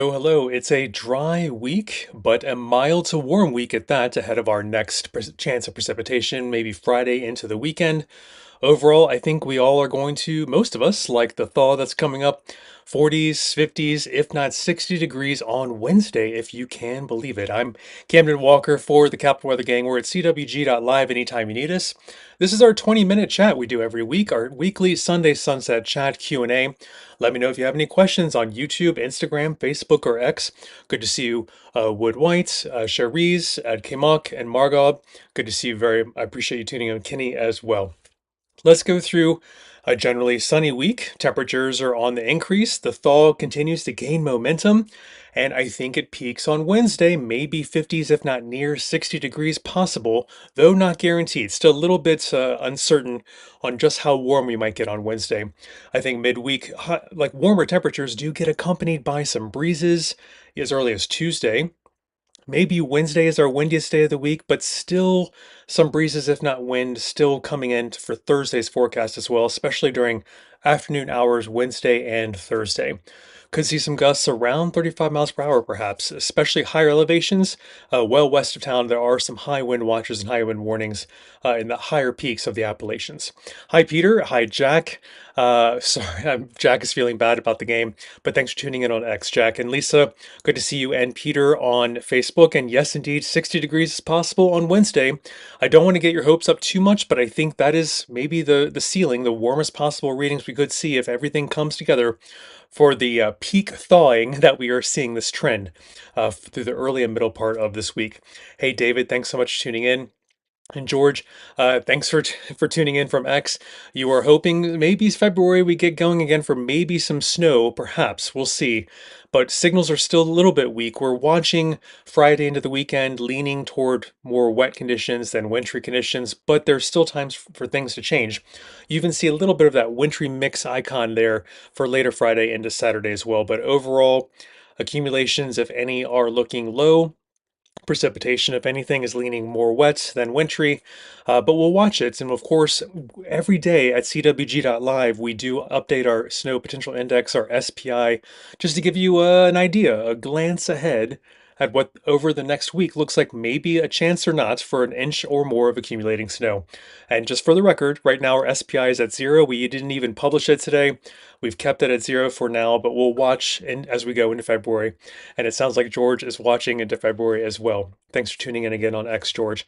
Oh, hello. It's a dry week, but a mild to warm week at that, ahead of our next chance of precipitation, maybe Friday into the weekend. Overall, I think we all are going to, most of us, like the thaw that's coming up. 40s, 50s, if not 60 degrees on Wednesday, if you can believe it. I'm Camden Walker for the Capital Weather Gang. We're at cwg.live anytime you need us. This is our 20-minute chat we do every week, our weekly Sunday sunset chat Q&A. Let me know if you have any questions on YouTube, Instagram, Facebook, or X. Good to see you, Wood White, Cherise, Ed Kimok, and Margot. Good to see you. I appreciate you tuning in, Kenny, as well. Let's go through a generally sunny week. Temperatures are on the increase. The thaw continues to gain momentum, and I think it peaks on Wednesday, maybe 50s, if not near 60 degrees possible, though not guaranteed. Still a little bit uncertain on just how warm we might get on Wednesday. I think midweek, like warmer temperatures, do get accompanied by some breezes as early as Tuesday. Maybe Wednesday is our windiest day of the week, but still some breezes, if not wind, still coming in for Thursday's forecast as well, especially during afternoon hours Wednesday and Thursday. Could see some gusts around 35 miles per hour, perhaps, especially higher elevations. Well west of town, there are some high wind watches and high wind warnings in the higher peaks of the Appalachians. Hi, Peter. Hi, Jack. Sorry, Jack is feeling bad about the game, but thanks for tuning in on X, Jack. And Lisa, good to see you and Peter on Facebook. And yes, indeed, 60 degrees is possible on Wednesday. I don't want to get your hopes up too much, but I think that is maybe the ceiling, the warmest possible readings we could see if everything comes together for the peak thawing that we are seeing this trend through the early and middle part of this week. Hey, David, thanks so much for tuning in. And George, thanks for tuning in from X. You are hoping maybe February we get going again for maybe some snow, perhaps. We'll see. But signals are still a little bit weak. We're watching Friday into the weekend, leaning toward more wet conditions than wintry conditions, but there's still times for things to change. You even see a little bit of that wintry mix icon there for later Friday into Saturday as well. But overall, accumulations, if any, are looking low. Precipitation, if anything, is leaning more wet than wintry, but we'll watch it. And of course, every day at cwg.live, we do update our snow potential index, our SPI, just to give you an idea, a glance ahead at what over the next week looks like maybe a chance or not for an inch or more of accumulating snow. And just for the record, right now our SPI is at 0. We didn't even publish it today. We've kept it at 0 for now, but we'll watch as we go into February. And it sounds like George is watching into February as well. Thanks for tuning in again on X, George.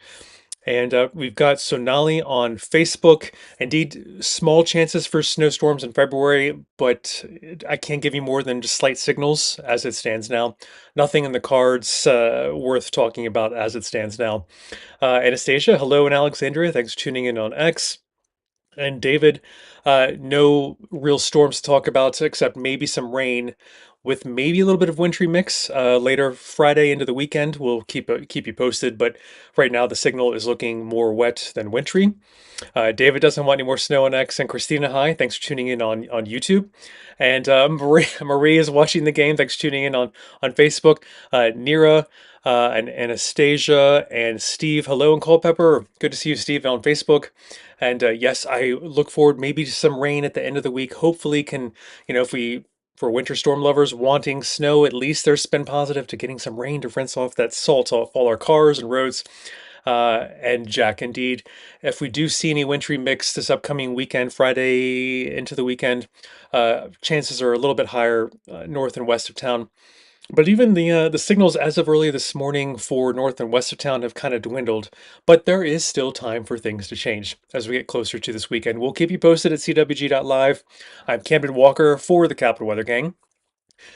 And we've got Sonali on Facebook. Indeed, small chances for snowstorms in February, but I can't give you more than just slight signals as it stands now. Nothing in the cards worth talking about as it stands now. Anastasia, hello, and Alexandria, thanks for tuning in on X. And David, no real storms to talk about except maybe some rain with maybe a little bit of wintry mix later Friday into the weekend. We'll keep you posted, but right now the signal is looking more wet than wintry. David doesn't want any more snow on X. And Christina, hi, thanks for tuning in on YouTube. And Marie is watching the game. Thanks for tuning in on Facebook. Nira and Anastasia and Steve, hello, and Culpepper. Good to see you, Steve, on Facebook. And yes, I look forward maybe to some rain at the end of the week. Hopefully, if we for winter storm lovers wanting snow, at least there's been positive to getting some rain to rinse off that salt off all our cars and roads. And Jack, indeed, if we do see any wintry mix this upcoming weekend, Friday into the weekend, chances are a little bit higher north and west of town. But even the signals as of early this morning for north and west of town have kind of dwindled. But there is still time for things to change as we get closer to this weekend. We'll keep you posted at cwg.live. I'm Camden Walker for the Capital Weather Gang.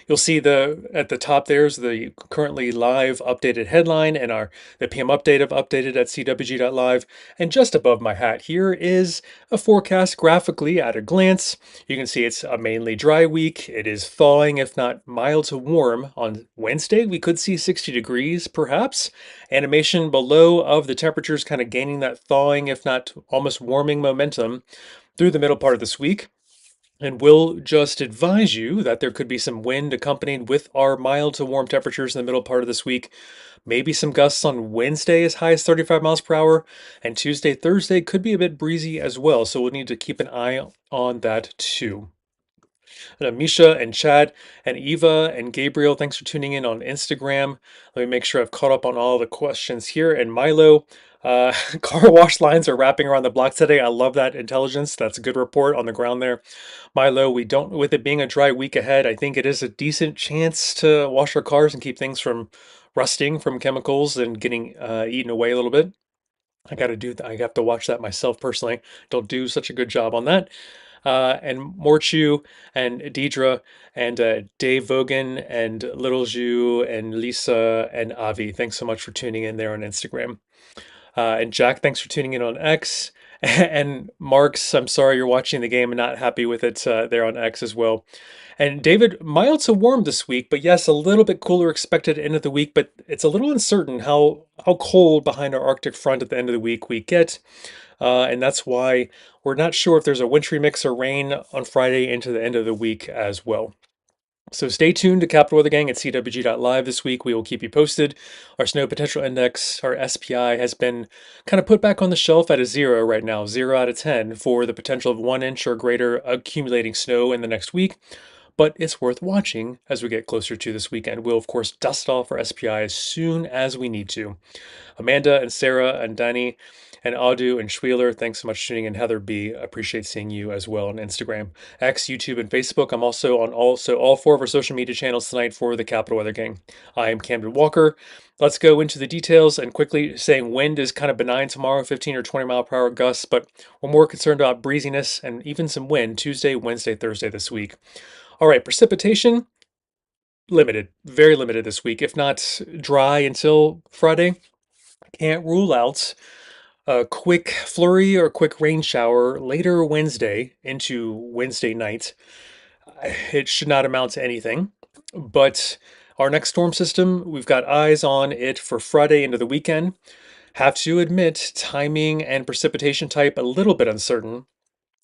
You'll see at the top there's the currently live updated headline and the PM update of updated at cwg.live. And just above my hat here is a forecast graphically at a glance. You can see it's a mainly dry week. It is thawing, if not mild to warm. On Wednesday, we could see 60 degrees, perhaps. Animation below of the temperatures kind of gaining that thawing, if not almost warming momentum through the middle part of this week. And we'll just advise you that there could be some wind accompanied with our mild to warm temperatures in the middle part of this week. Maybe some gusts on Wednesday as high as 35 miles per hour. And Tuesday, Thursday could be a bit breezy as well. So we'll need to keep an eye on that too. Misha and Chad and Eva and Gabriel, thanks for tuning in on Instagram. Let me make sure I've caught up on all the questions here. And Milo, car wash lines are wrapping around the block today. I love that intelligence. That's a good report on the ground there. Milo, we don't, with it being a dry week ahead, I think it is a decent chance to wash our cars and keep things from rusting from chemicals and getting eaten away a little bit. I got to do that. I have to watch that myself personally. Don't do such a good job on that. And Morchu and Deidre and Dave Vogan and Little Ju and Lisa and Avi. Thanks so much for tuning in there on Instagram. And Jack, thanks for tuning in on X. And Marks, I'm sorry you're watching the game and not happy with it there on X as well. And David, mild to warm this week, but yes, a little bit cooler expected end of the week, but it's a little uncertain how cold behind our Arctic front at the end of the week we get. And that's why we're not sure if there's a wintry mix or rain on Friday into the end of the week as well. So stay tuned to Capital Weather Gang at cwg.live this week. We will keep you posted. Our snow potential index, our SPI, has been kind of put back on the shelf at a 0 right now, 0 out of 10 for the potential of 1 inch or greater accumulating snow in the next week. But it's worth watching as we get closer to this weekend. We'll, of course, dust off our SPI as soon as we need to. Amanda and Sarah and Danny and Adu and Schwieler, thanks so much for tuning in. Heather B, appreciate seeing you as well on Instagram, X, YouTube, and Facebook. I'm also on all four of our social media channels tonight for the Capital Weather Gang. I am Camden Walker. Let's go into the details and quickly saying wind is kind of benign tomorrow, 15 or 20 mile per hour gusts, but we're more concerned about breeziness and even some wind Tuesday, Wednesday, Thursday this week. All right, precipitation, limited, very limited this week, if not dry until Friday. Can't rule out a quick flurry or quick rain shower later Wednesday into Wednesday night. It should not amount to anything, but our next storm system, we've got eyes on it for Friday into the weekend. Have to admit, timing and precipitation type a little bit uncertain.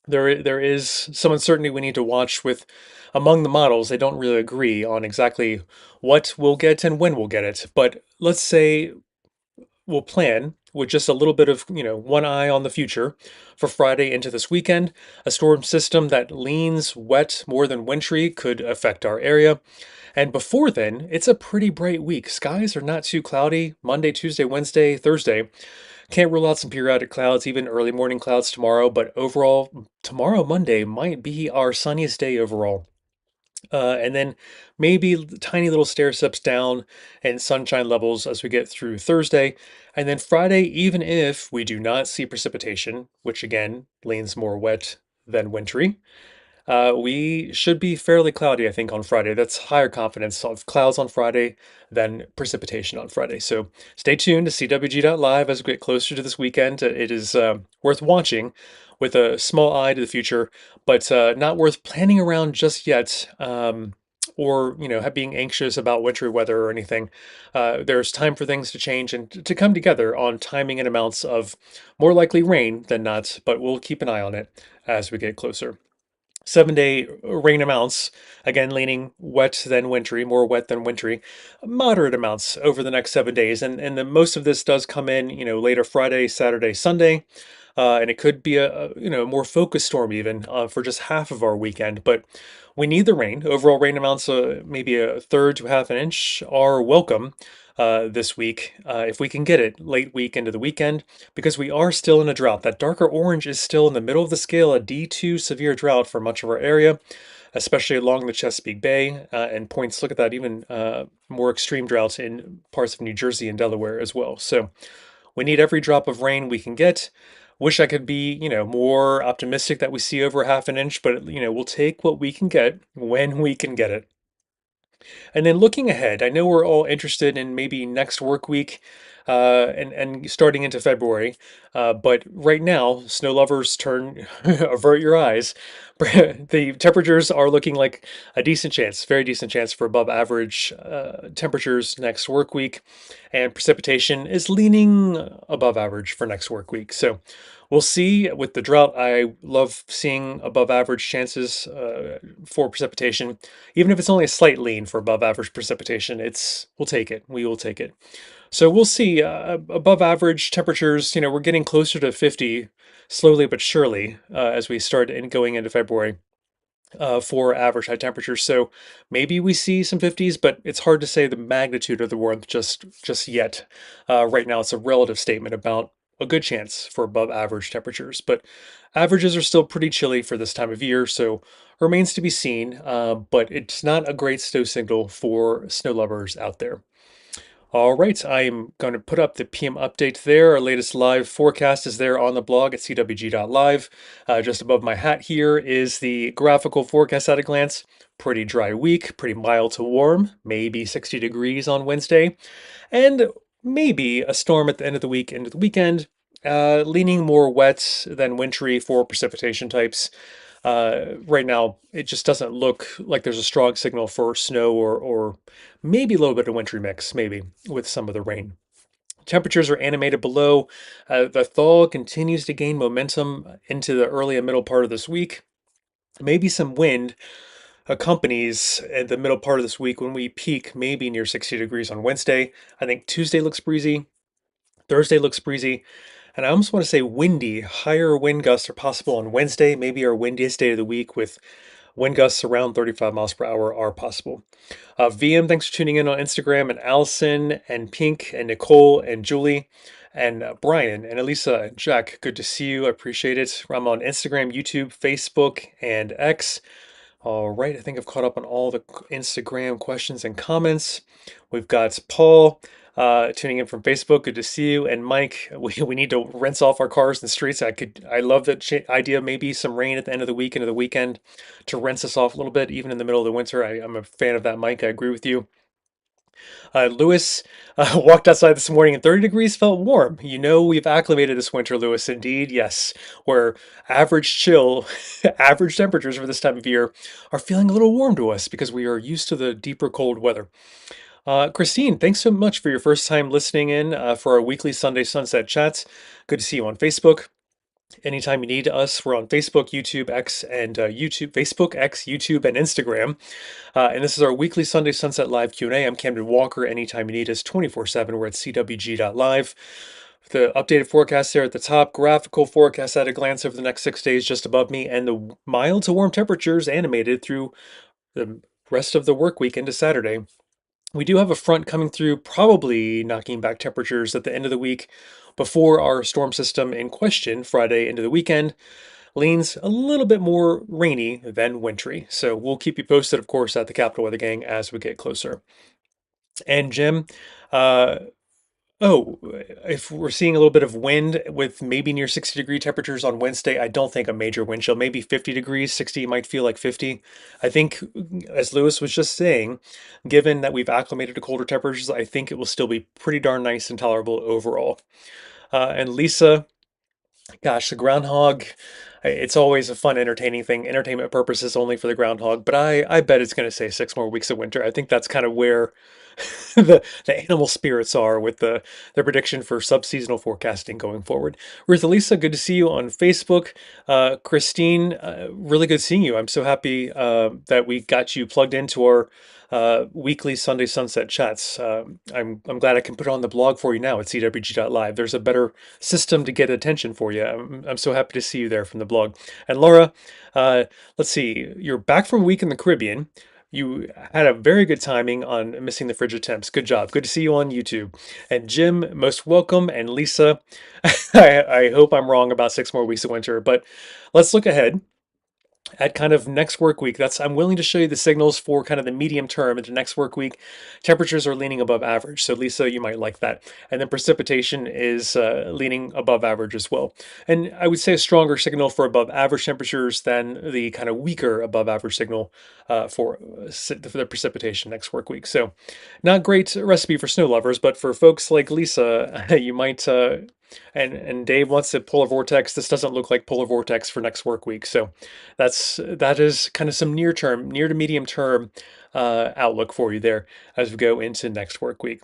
There is some uncertainty we need to watch with among the models. They don't really agree on exactly what we'll get and when we'll get it. But let's say we'll plan with just a little bit of, one eye on the future for Friday into this weekend. A storm system that leans wet more than wintry could affect our area. And before then, it's a pretty bright week. Skies are not too cloudy Monday, Tuesday, Wednesday, Thursday. Can't rule out some periodic clouds, even early morning clouds tomorrow, but overall, tomorrow, Monday, might be our sunniest day overall. And then maybe tiny little stair steps down and sunshine levels as we get through Thursday. And then Friday, even if we do not see precipitation, which again leans more wet than wintry, we should be fairly cloudy, I think, on Friday. That's higher confidence of clouds on Friday than precipitation on Friday. So stay tuned to CWG.live as we get closer to this weekend. It is worth watching with a small eye to the future, but not worth planning around just yet. Or being anxious about wintry weather or anything. There's time for things to change and to come together on timing and amounts of more likely rain than not, but we'll keep an eye on it as we get closer. 7 day rain amounts, again leaning wet than wintry, more wet than wintry, moderate amounts over the next 7 days. And most of this does come in, later Friday, Saturday, Sunday. And it could be a more focused storm even for just half of our weekend. But we need the rain. Overall rain amounts, maybe a third to half an inch, are welcome this week if we can get it late week into the weekend, because we are still in a drought. That darker orange is still in the middle of the scale, a D2 severe drought for much of our area, especially along the Chesapeake Bay and points. Look at that, even more extreme droughts in parts of New Jersey and Delaware as well. So we need every drop of rain we can get. Wish I could be, more optimistic that we see over half an inch, but we'll take what we can get when we can get it. And then looking ahead, I know we're all interested in maybe next work week and starting into February. But right now, snow lovers turn, avert your eyes. The temperatures are looking like a decent chance, very decent chance for above average temperatures next work week. And precipitation is leaning above average for next work week. So we'll see with the drought. I love seeing above average chances for precipitation, even if it's only a slight lean for above average precipitation. We'll take it. We will take it. So we'll see above average temperatures. We're getting closer to 50 slowly but surely as we start going into February. for average high temperatures. So maybe we see some 50s, but it's hard to say the magnitude of the warmth just yet. Right now, it's a relative statement about a good chance for above average temperatures, but averages are still pretty chilly for this time of year, so remains to be seen. But it's not a great snow signal for snow lovers out there. All right, I'm going to put up the PM update there. Our latest live forecast is there on the blog at cwg.live. Just above my hat here is the graphical forecast at a glance. Pretty dry week, pretty mild to warm, maybe 60 degrees on Wednesday, and maybe a storm at the end of the week, into the weekend, leaning more wet than wintry for precipitation types. Right now, it just doesn't look like there's a strong signal for snow or maybe a little bit of wintry mix, maybe with some of the rain. Temperatures are animated below. The thaw continues to gain momentum into the early and middle part of this week. Maybe some wind accompanies at the middle part of this week when we peak maybe near 60 degrees on Wednesday. I think Tuesday looks breezy. Thursday looks breezy. And I almost want to say windy. Higher wind gusts are possible on Wednesday, maybe our windiest day of the week, with wind gusts around 35 miles per hour are possible. VM, thanks for tuning in on Instagram, and Allison and Pink and Nicole and Julie and Brian and Elisa and Jack. Good to see you. I appreciate it. I'm on Instagram, YouTube, Facebook, and X. All right, I think I've caught up on all the Instagram questions and comments. We've got Paul tuning in from Facebook. Good to see you. And Mike, we need to rinse off our cars in the streets. I love that idea. Maybe some rain at the end of the week into the weekend to rinse us off a little bit, even in the middle of the winter. I'm a fan of that, Mike. I agree with you. Lewis walked outside this morning and 30 degrees felt warm. You know, we've acclimated this winter, Lewis. Indeed, yes. Where average chill, average temperatures for this time of year are feeling a little warm to us because we are used to the deeper cold weather. Christine, thanks so much for your first time listening in for our weekly Sunday Sunset Chats. Good to see you on Facebook. Anytime you need us, we're on Facebook, YouTube, X, and Facebook, X, YouTube, and Instagram. And this is our weekly Sunday Sunset Live Q&A. I'm Camden Walker. Anytime you need us, 24/7, we're at cwg.live. The updated forecast there at the top, graphical forecast at a glance over the next 6 days just above me, and the mild to warm temperatures animated through the rest of the work week into Saturday. We do have a front coming through, probably knocking back temperatures at the end of the week before our storm system in question, Friday into the weekend, leans a little bit more rainy than wintry. So we'll keep you posted, of course, at the Capital Weather Gang as we get closer. And Jim, uh, oh, if we're seeing a little bit of wind with maybe near 60-degree temperatures on Wednesday, I don't think a major wind chill, maybe 50 degrees, 60 might feel like 50. I think, as Lewis was just saying, given that we've acclimated to colder temperatures, I think it will still be pretty darn nice and tolerable overall. And Lisa, gosh, the groundhog, it's always a fun, entertaining thing. Entertainment purposes only for the groundhog, but I bet it's going to say 6 more weeks of winter. I think that's kind of where the animal spirits are with the prediction for subseasonal forecasting going forward. Ruth Elisa, good to see you on Facebook. Christine, really good seeing you. I'm so happy that we got you plugged into our weekly Sunday Sunset Chats. I'm glad I can put it on the blog for you now at cwg.live. There's a better system to get attention for you. I'm so happy to see you there from the blog. And Laura, let's see, you're back from a week in the Caribbean. You had a very good timing on missing the frigid temps. Good job. Good to see you on YouTube. And Jim, most welcome. And Lisa, I hope I'm wrong about 6 more weeks of winter, but let's look ahead at kind of next work week. I'm willing to show you the signals for kind of the medium term into next work week. Temperatures are leaning above average. So Lisa, you might like that. And then precipitation is leaning above average as well. And I would say a stronger signal for above average temperatures than the kind of weaker above average signal for the precipitation next work week. So not great recipe for snow lovers, but for folks like Lisa, you might and Dave wants a polar vortex. This doesn't look like polar vortex for next work week. So that is kind of some near to medium term outlook for you there as we go into next work week.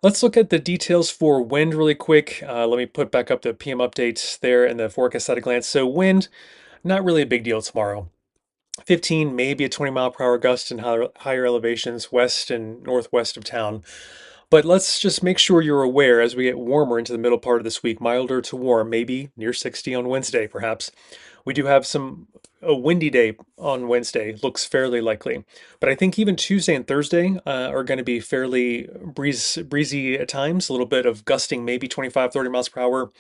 Let's look at the details for wind really quick. Let me put back up the PM updates there and the forecast at a glance. So wind, not really a big deal tomorrow. 15, maybe a 20-mile-per-hour gust in higher elevations west and northwest of town. But let's just make sure you're aware as we get warmer into the middle part of this week, milder to warm, maybe near 60 on Wednesday, perhaps. We do have a windy day on Wednesday, looks fairly likely. But I think even Tuesday and Thursday are going to be fairly breezy at times, a little bit of gusting, maybe 25, 30 miles per hour.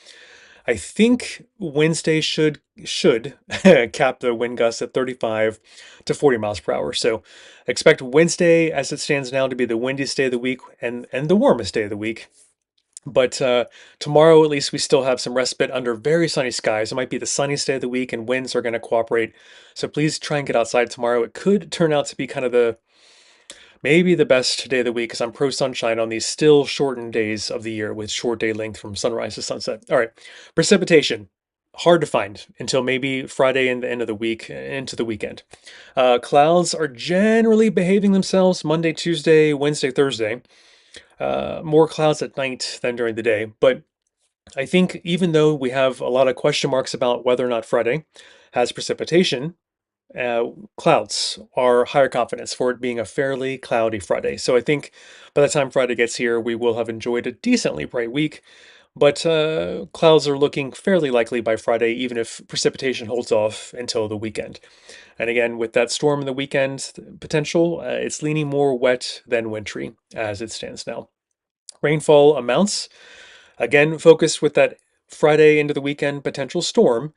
I think Wednesday should cap the wind gusts at 35 to 40 miles per hour. So expect Wednesday, as it stands now, to be the windiest day of the week and the warmest day of the week. But tomorrow, at least, we still have some respite under very sunny skies. It might be the sunniest day of the week, and winds are going to cooperate. So please try and get outside tomorrow. It could turn out to be kind of maybe the best day of the week because I'm pro sunshine on these still shortened days of the year with short day length from sunrise to sunset. All right, precipitation. Hard to find until maybe Friday and the end of the week into the weekend. Clouds are generally behaving themselves Monday, Tuesday, Wednesday, Thursday. More clouds at night than during the day. But I think even though we have a lot of question marks about whether or not Friday has precipitation, uh, clouds are higher confidence for it being a fairly cloudy Friday. So I think by the time Friday gets here, we will have enjoyed a decently bright week. But clouds are looking fairly likely by Friday, even if precipitation holds off until the weekend. And again, with that storm in the weekend potential, it's leaning more wet than wintry as it stands now. Rainfall amounts, again, focused with that Friday into the weekend potential storm,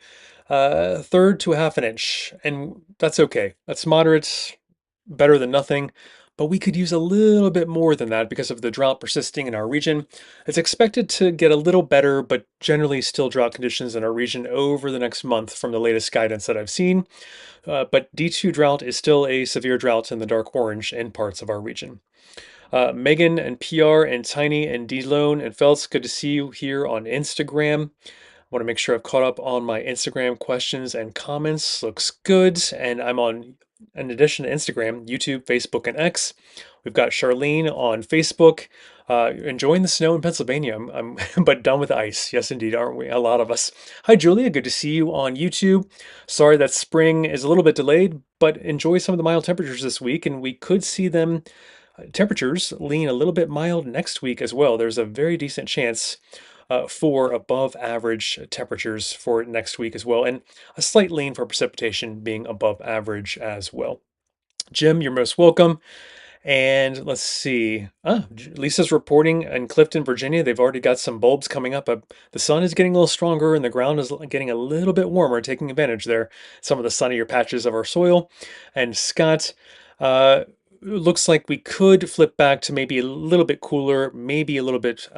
third to a half an inch. And that's okay. That's moderate, better than nothing. But we could use a little bit more than that because of the drought persisting in our region. It's expected to get a little better, but generally still drought conditions in our region over the next month from the latest guidance that I've seen. But D2 drought is still a severe drought in the dark orange in parts of our region. Megan and PR and Tiny and D-Lone and Feltz, good to see you here on Instagram. I want to make sure I've caught up on my Instagram questions and comments. Looks good. And I'm on, in addition to Instagram, YouTube, Facebook, and X. We've got Charlene on Facebook. Enjoying the snow in Pennsylvania. But done with ice. Yes, indeed, aren't we? A lot of us. Hi, Julia. Good to see you on YouTube. Sorry that spring is a little bit delayed, but enjoy some of the mild temperatures this week, and we could see them temperatures lean a little bit mild next week as well. There's a very decent chance for above average temperatures for next week as well, and a slight lean for precipitation being above average as well. Jim, you're most welcome. And let's see. Lisa's reporting in Clifton, Virginia. They've already got some bulbs coming up. The sun is getting a little stronger and the ground is getting a little bit warmer, taking advantage there. Some of the sunnier patches of our soil. And Scott, looks like we could flip back to maybe a little bit cooler, maybe a little bit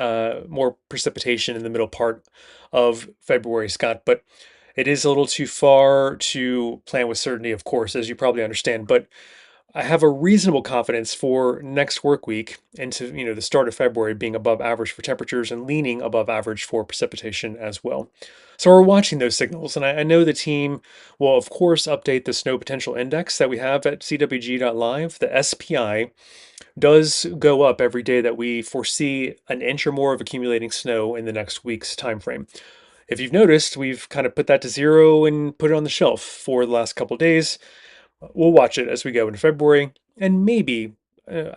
more precipitation in the middle part of February, Scott. But it is a little too far to plan with certainty, of course, as you probably understand. But I have a reasonable confidence for next work week into the start of February being above average for temperatures and leaning above average for precipitation as well. So we're watching those signals, and I know the team will of course update the snow potential index that we have at cwg.live. The SPI does go up every day that we foresee an inch or more of accumulating snow in the next week's time frame. If you've noticed, we've kind of put that to zero and put it on the shelf for the last couple of days. We'll watch it as we go into February, and maybe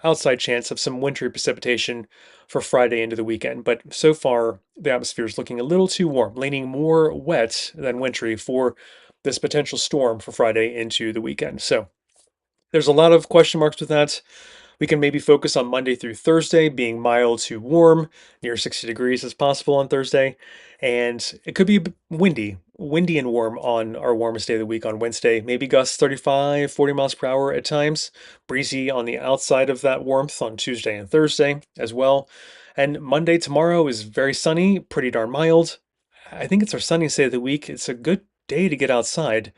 outside chance of some wintry precipitation for Friday into the weekend. But so far, the atmosphere is looking a little too warm, leaning more wet than wintry for this potential storm for Friday into the weekend. So there's a lot of question marks with that. We can maybe focus on Monday through Thursday being mild to warm, near 60 degrees as possible on Thursday. And it could be windy and warm on our warmest day of the week on Wednesday. Maybe gusts 35, 40 miles per hour at times. Breezy on the outside of that warmth on Tuesday and Thursday as well. And Monday tomorrow is very sunny, pretty darn mild. I think it's our sunniest day of the week. It's a good day to get outside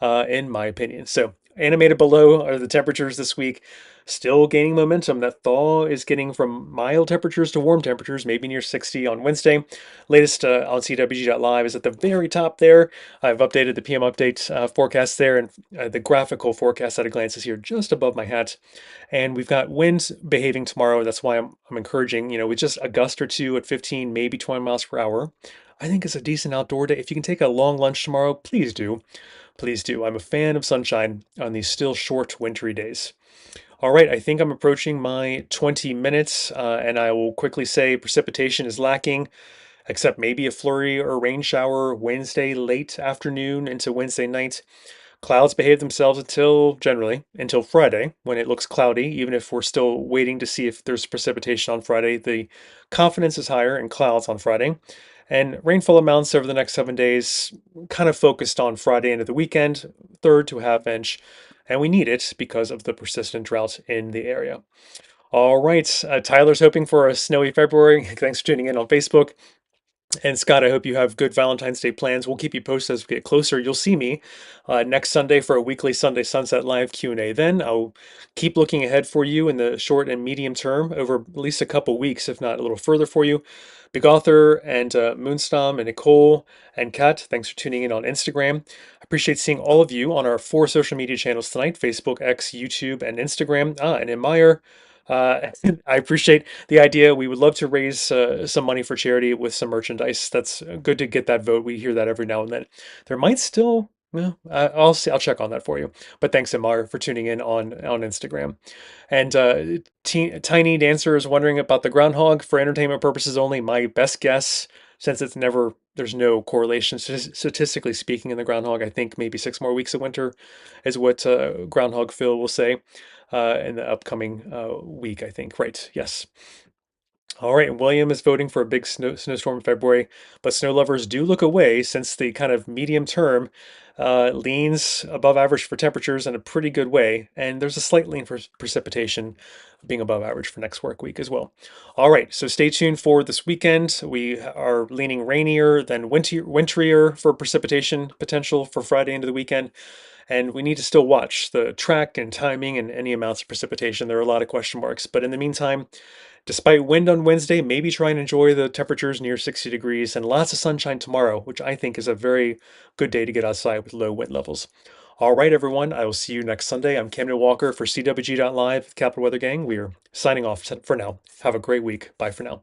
in my opinion. So, animated below are the temperatures this week. Still gaining momentum. That thaw is getting from mild temperatures to warm temperatures, maybe near 60 on Wednesday. Latest on CWG.live is at the very top there. I've updated the PM update forecast there, and the graphical forecast at a glance is here just above my hat. And we've got winds behaving tomorrow. That's why I'm encouraging, with just a gust or two at 15, maybe 20 miles per hour. I think it's a decent outdoor day. If you can take a long lunch tomorrow, please do. Please do. I'm a fan of sunshine on these still short wintry days. All right, I think I'm approaching my 20 minutes, and I will quickly say precipitation is lacking. except maybe a flurry or rain shower Wednesday late afternoon into Wednesday night. Clouds behave themselves generally until Friday when it looks cloudy. Even if we're still waiting to see if there's precipitation on Friday, the confidence is higher in clouds on Friday. And rainfall amounts over the next 7 days kind of focused on Friday into the weekend, third to a half inch. And we need it because of the persistent drought in the area. All right. Tyler's hoping for a snowy February. Thanks for tuning in on Facebook. And Scott, I hope you have good Valentine's Day plans. We'll keep you posted as we get closer. You'll see me next Sunday for a weekly Sunday Sunset Live Q&A. Then I'll keep looking ahead for you in the short and medium term over at least a couple weeks, if not a little further for you. Big Author and Moonstom and Nicole and Kat, thanks for tuning in on Instagram. I appreciate seeing all of you on our 4 social media channels tonight: Facebook, X, YouTube, and Instagram. And in Meyer, I appreciate the idea. We would love to raise some money for charity with some merchandise. That's good to get that vote. We hear that every now and then. There might still, well, I'll see. I'll check on that for you. But thanks, Amar, for tuning in on Instagram. And Tiny Dancer is wondering about the groundhog for entertainment purposes only. My best guess, since there's no correlation statistically speaking in the groundhog. I think maybe 6 more weeks of winter is what Groundhog Phil will say in the upcoming week, I think. Right. Yes. All right. William is voting for a big snowstorm in February, but snow lovers do look away since the kind of medium term leans above average for temperatures in a pretty good way. And there's a slight lean for precipitation being above average for next work week as well. All right. So stay tuned for this weekend. We are leaning rainier than winterier for precipitation potential for Friday into the weekend. And we need to still watch the track and timing and any amounts of precipitation. There are a lot of question marks. But in the meantime, despite wind on Wednesday, maybe try and enjoy the temperatures near 60 degrees and lots of sunshine tomorrow, which I think is a very good day to get outside with low wind levels. All right, everyone. I will see you next Sunday. I'm Camden Walker for CWG.live, Capital Weather Gang. We are signing off for now. Have a great week. Bye for now.